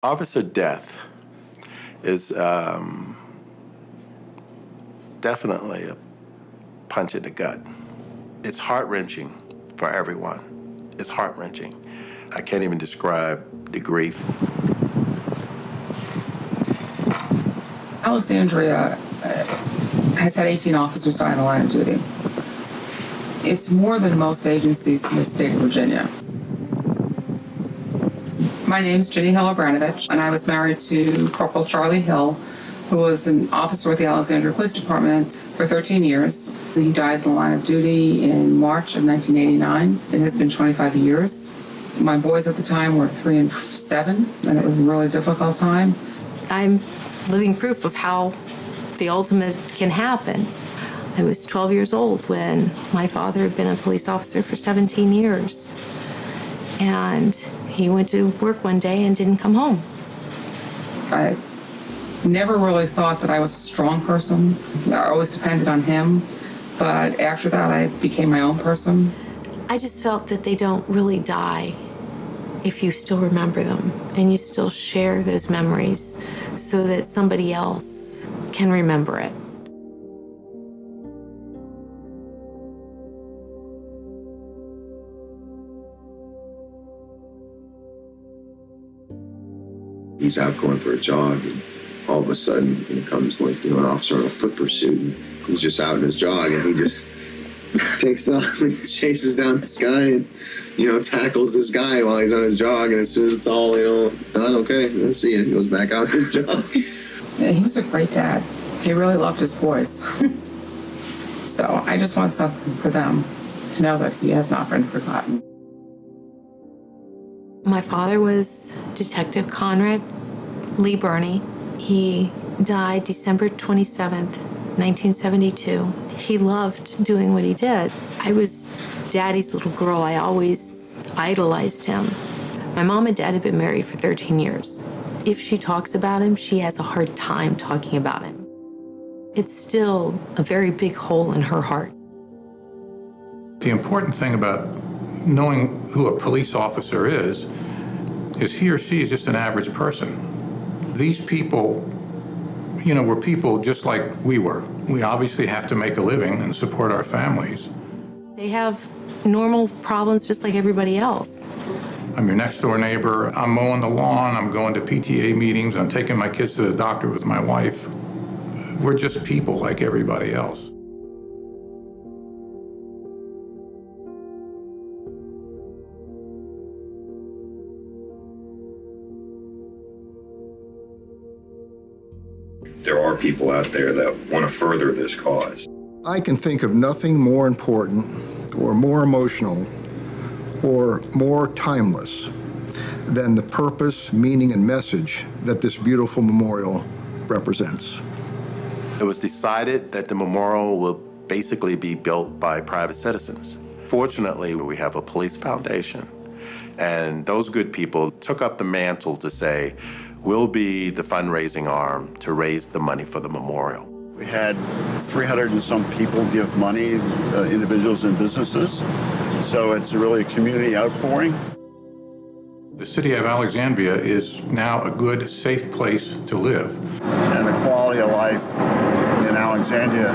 Officer death is definitely a punch in the gut. It's heart-wrenching for everyone. It's heart-wrenching. I can't even describe the grief. Alexandria has had 18 officers die in the line of duty. It's more than most agencies in the state of Virginia. My name is Jenny Hill-Abranovich, and I was married to Corporal Charlie Hill, who was an officer with the Alexandria Police Department for 13 years. He died in the line of duty in March of 1989. It has been 25 years. My boys at the time were 3 and 7, and it was a really difficult time. I'm living proof of how the ultimate can happen. I was 12 years old when my father had been a police officer for 17 years. And he went to work one day and didn't come home. I never really thought that I was a strong person. I always depended on him. But after that, I became my own person. I just felt that they don't really die if you still remember them and you still share those memories so that somebody else can remember it. He's out going for a jog, and all of a sudden in comes an officer on a foot pursuit, and he's just out in his jog, and he just takes off and chases down this guy and, tackles this guy while he's on his jog, and as soon as it's all, done, okay, let's see it, he goes back out his jog. Yeah, he was a great dad. He really loved his boys. So I just want something for them to know that he has not been forgotten. My father was Detective Conrad Lee Burney. He died December 27th, 1972. He loved doing what he did. I was Daddy's little girl. I always idolized him. My mom and Dad had been married for 13 years. If she talks about him, she has a hard time talking about him. It's still a very big hole in her heart. The important thing about knowing who a police officer is he or she is just an average person. These people, were people just like we were. We obviously have to make a living and support our families. They have normal problems just like everybody else. I'm your next door neighbor. I'm mowing the lawn. I'm going to PTA meetings. I'm taking my kids to the doctor with my wife. We're just people like everybody else. There are people out there that want to further this cause. I can think of nothing more important or more emotional or more timeless than the purpose, meaning, and message that this beautiful memorial represents. It was decided that the memorial will basically be built by private citizens. Fortunately, we have a police foundation, and those good people took up the mantle to say, we'll be the fundraising arm to raise the money for the memorial. We had 300 and some people give money, individuals and businesses, so it's really a community outpouring. The city of Alexandria is now a good, safe place to live. And the quality of life in Alexandria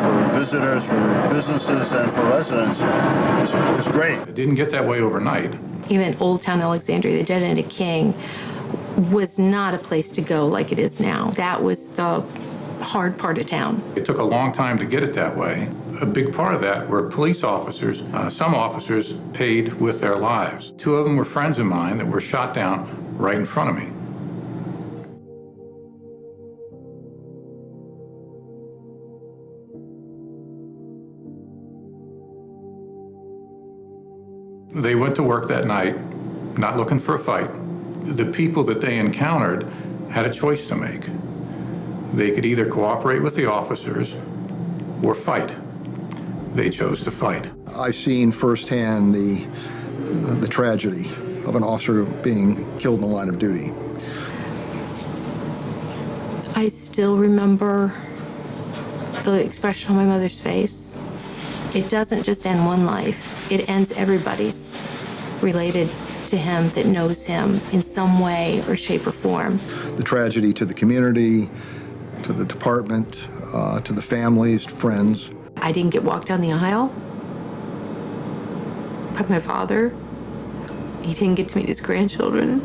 for visitors, for businesses, and for residents is great. It didn't get that way overnight. Even Old Town Alexandria, the Dead End of King, was not a place to go like it is now. That was the hard part of town. It took a long time to get it that way. A big part of that were police officers. Some officers paid with their lives. 2 of them were friends of mine that were shot down right in front of me. They went to work that night, not looking for a fight. The people that they encountered had a choice to make. They could either cooperate with the officers or fight. They chose to fight. I've seen firsthand the tragedy of an officer being killed in the line of duty. I still remember the expression on my mother's face. It doesn't just end one life, it ends everybody's related to him that knows him in some way or shape or form. The tragedy to the community, to the department, to the families, friends. I didn't get walked down the aisle by my father. He didn't get to meet his grandchildren.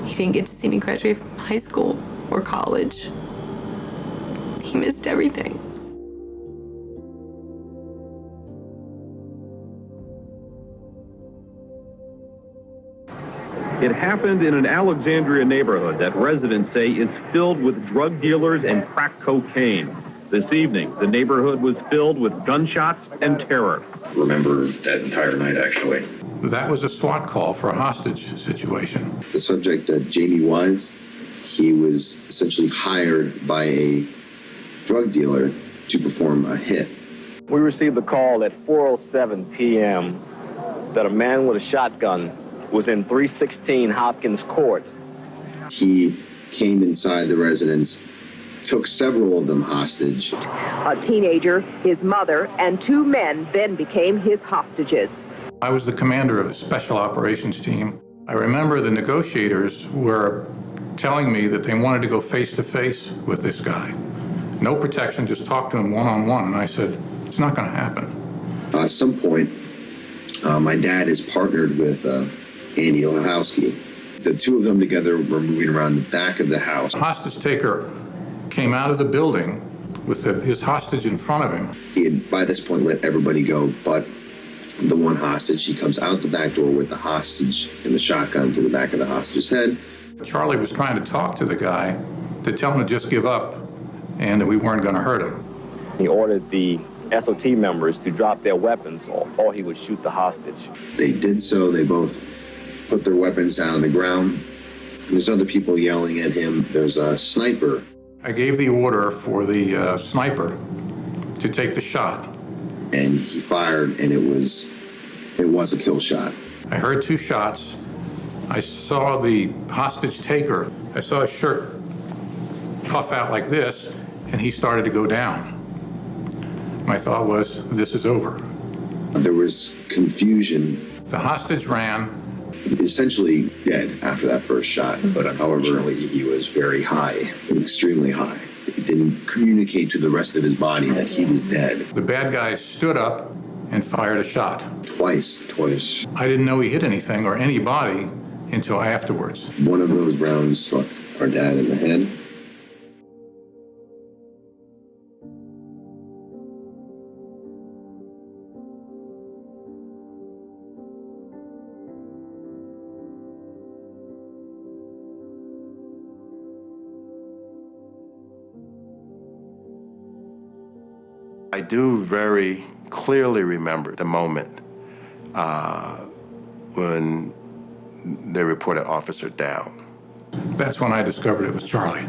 He didn't get to see me graduate from high school or college. He missed everything. It happened in an Alexandria neighborhood that residents say is filled with drug dealers and crack cocaine. This evening, the neighborhood was filled with gunshots and terror. Remember that entire night, actually. That was a SWAT call for a hostage situation. The subject, Jamie Wise, he was essentially hired by a drug dealer to perform a hit. We received a call at 4:07 p.m. that a man with a shotgun was in 316 Hopkins Court. He came inside the residence, took several of them hostage. A teenager, his mother, and 2 men then became his hostages. I was the commander of the special operations team. I remember the negotiators were telling me that they wanted to go face to face with this guy. No protection, just talk to him one-on-one. And I said, it's not going to happen. At some point, my dad is partnered with Andy Lahowski. The 2 of them together were moving around the back of the house. The hostage taker came out of the building with his hostage in front of him. He had, by this point, let everybody go but the one hostage. He comes out the back door with the hostage and the shotgun to the back of the hostage's head. Charlie was trying to talk to the guy to tell him to just give up and that we weren't going to hurt him. He ordered the SOT members to drop their weapons or he would shoot the hostage. They did so. They both put their weapons down on the ground. There's other people yelling at him. There's a sniper. I gave the order for the sniper to take the shot. And he fired, and it was a kill shot. I heard 2 shots. I saw the hostage taker. I saw his shirt puff out like this, and he started to go down. My thought was, this is over. There was confusion. The hostage ran. Essentially dead after that first shot, but however, he was very high, extremely high. It didn't communicate to the rest of his body that he was dead. The bad guy stood up and fired a shot. Twice. I didn't know he hit anything or anybody until afterwards. One of those rounds struck our dad in the head. I do very clearly remember the moment when they reported officer down. That's when I discovered it was Charlie.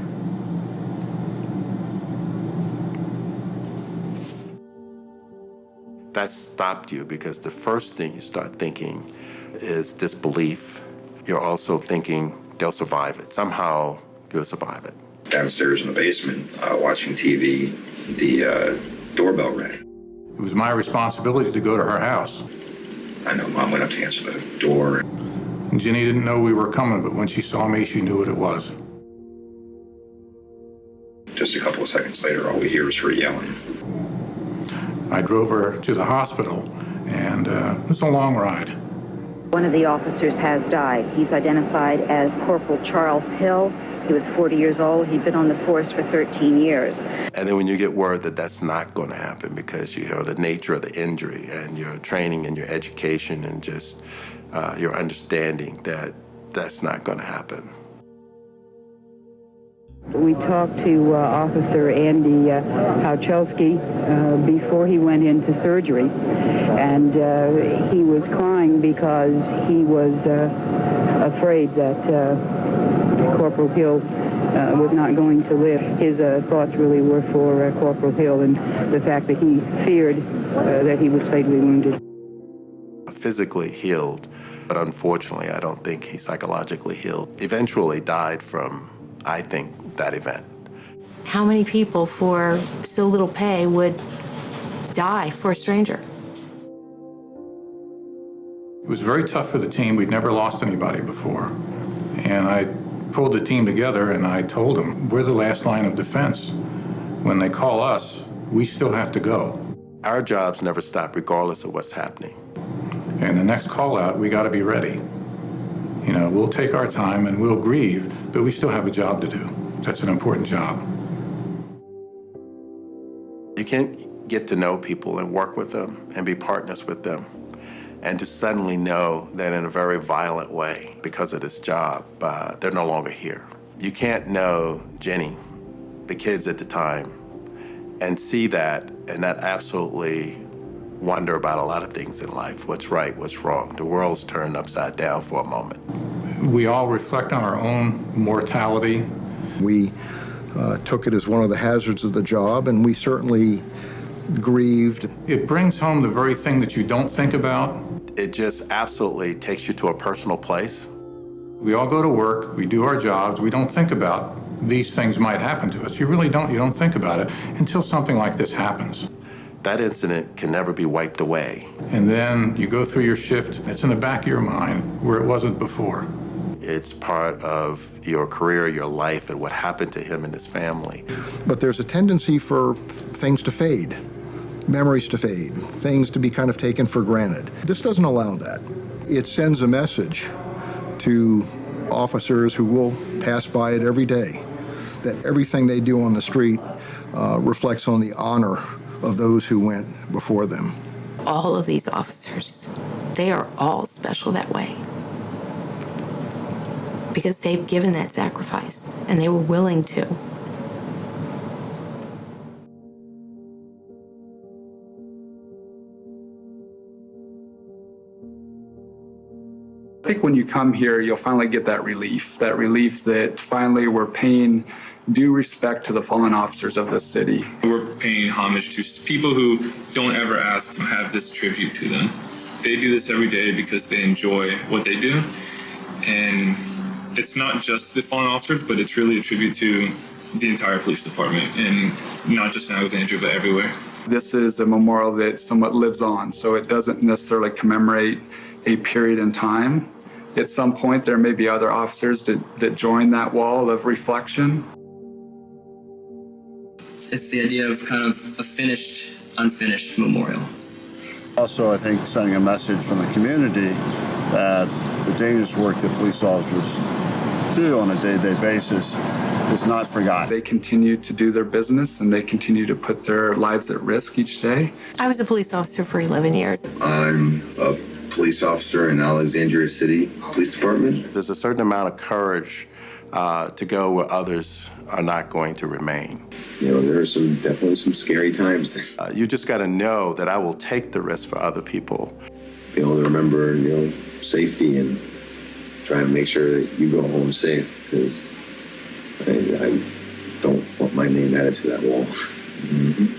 That stopped you because the first thing you start thinking is disbelief. You're also thinking they'll survive it. Somehow you'll survive it. Downstairs in the basement, watching TV, the doorbell rang. It was my responsibility to go to her house. I know Mom went up to answer the door. Ginny didn't know we were coming, but when she saw me, she knew what it was. Just a couple of seconds later, all we hear is her yelling. I drove her to the hospital, and it was a long ride. One of the officers has died. He's identified as Corporal Charles Hill. He was 40 years old. He'd been on the force for 13 years. And then when you get word that that's not going to happen because you hear the nature of the injury and your training and your education and just your understanding that that's not going to happen. We talked to Officer Andy Hauchelski before he went into surgery, and he was crying because he was afraid that Corporal Hill was not going to live. His thoughts really were for Corporal Hill and the fact that he feared that he was fatally wounded. Physically healed, but unfortunately, I don't think he psychologically healed. Eventually died from, I think, that event. How many people for so little pay would die for a stranger? It was very tough for the team. We'd never lost anybody before. And I pulled the team together and I told them, we're the last line of defense. When they call us, we still have to go. Our jobs never stop regardless of what's happening. And the next call out, we got to be ready. You know, we'll take our time and we'll grieve, but we still have a job to do. That's an important job. You can't get to know people and work with them and be partners with them and to suddenly know that in a very violent way, because of this job, they're no longer here. You can't know Jenny, the kids at the time, and see that and not absolutely wonder about a lot of things in life. What's right, what's wrong. The world's turned upside down for a moment. We all reflect on our own mortality. We took it as one of the hazards of the job, and we certainly grieved. It brings home the very thing that you don't think about. It just absolutely takes you to a personal place. We all go to work, we do our jobs, we don't think about these things might happen to us. You really don't. You don't think about it until something like this happens. That incident can never be wiped away. And then you go through your shift, it's in the back of your mind where it wasn't before. It's part of your career, your life, and what happened to him and his family. But there's a tendency for things to fade, memories to fade, things to be kind of taken for granted. This doesn't allow that. It sends a message to officers who will pass by it every day that everything they do on the street reflects on the honor of those who went before them. All of these officers, they are all special that way. Because they've given that sacrifice and they were willing to. I think when you come here, you'll finally get that relief that finally we're paying due respect to the fallen officers of this city. We're paying homage to people who don't ever ask to have this tribute to them. They do this every day because they enjoy what they do. And it's not just the fallen officers, but it's really a tribute to the entire police department, and not just in Alexandria, but everywhere. This is a memorial that somewhat lives on, so it doesn't necessarily commemorate a period in time. At some point, there may be other officers that join that wall of reflection. It's the idea of kind of a finished, unfinished memorial. Also, I think sending a message from the community that the dangerous work that police officers do on a day-to-day basis is not forgotten. They continue to do their business and they continue to put their lives at risk each day. I was a police officer for 11 years. I'm a police officer in Alexandria City Police Department. There's a certain amount of courage to go where others are not going to remain. You know, there are definitely some scary times. You just got to know that I will take the risk for other people. Be able to remember, safety and try and make sure that you go home safe, because I don't want my name added to that wall. Mm-hmm.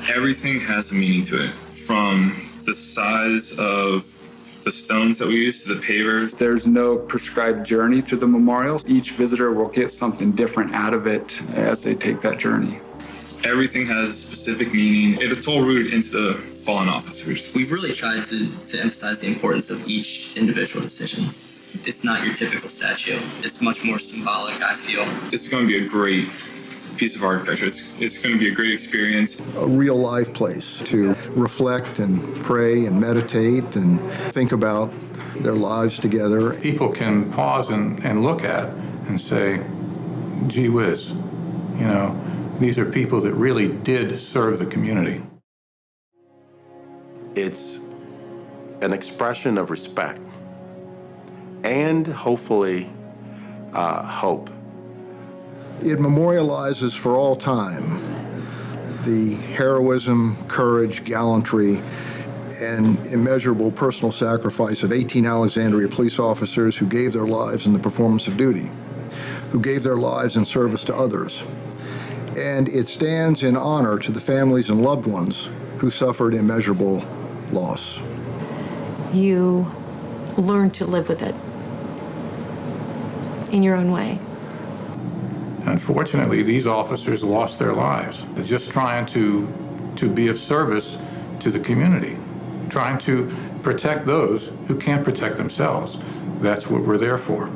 Everything has a meaning to it, from the size of the stones that we use to the pavers. There's no prescribed journey through the memorial. Each visitor will get something different out of it as they take that journey. Everything has a specific meaning. It's all rooted into the fallen officers. We've really tried to emphasize the importance of each individual decision. It's not your typical statue. It's much more symbolic, I feel. It's going to be a great piece of architecture. It's going to be a great experience. A real life place to reflect and pray and meditate and think about their lives together. People can pause and look at and say, gee whiz, these are people that really did serve the community. It's an expression of respect and hopefully hope. It memorializes for all time the heroism, courage, gallantry, and immeasurable personal sacrifice of 18 Alexandria police officers who gave their lives in the performance of duty, who gave their lives in service to others. And it stands in honor to the families and loved ones who suffered immeasurable loss. You learn to live with it in your own way. Unfortunately, these officers lost their lives. They're just trying to be of service to the community, trying to protect those who can't protect themselves. That's what we're there for.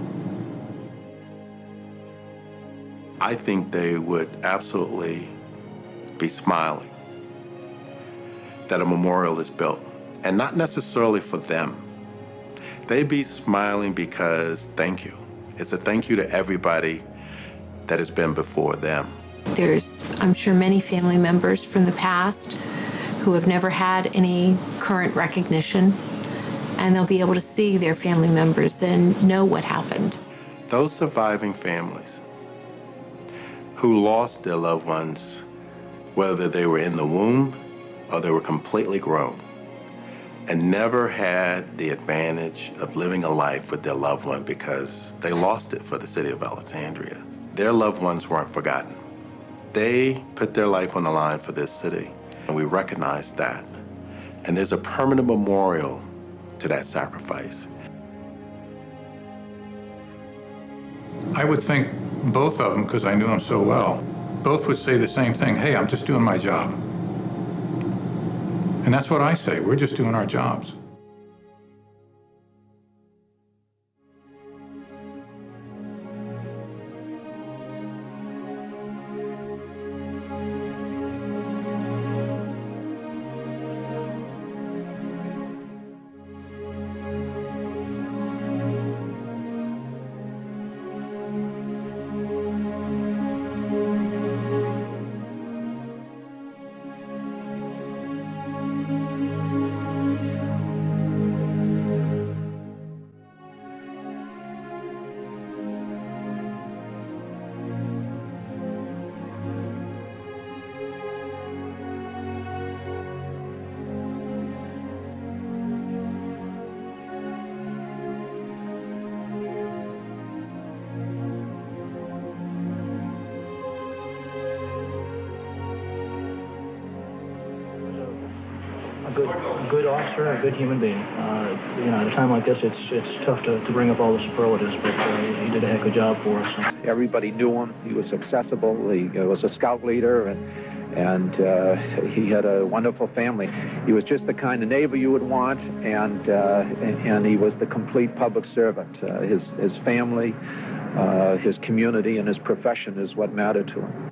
I think they would absolutely be smiling that a memorial is built, and not necessarily for them. They'd be smiling because thank you. It's a thank you to everybody that has been before them. There's, I'm sure, many family members from the past who have never had any current recognition, and they'll be able to see their family members and know what happened. Those surviving families who lost their loved ones, whether they were in the womb or they were completely grown, and never had the advantage of living a life with their loved one because they lost it for the city of Alexandria. Their loved ones weren't forgotten. They put their life on the line for this city, and we recognize that. And there's a permanent memorial to that sacrifice. I would think both of them, because I knew them so well, both would say the same thing. Hey, I'm just doing my job. And that's what I say. We're just doing our jobs. A good officer, a good human being. At a time like this, it's tough to bring up all the superlatives, but he did a heck of a job for us. Everybody knew him. He was accessible. He was a scout leader, and he had a wonderful family. He was just the kind of neighbor you would want, and he was the complete public servant. His family, his community, and his profession is what mattered to him.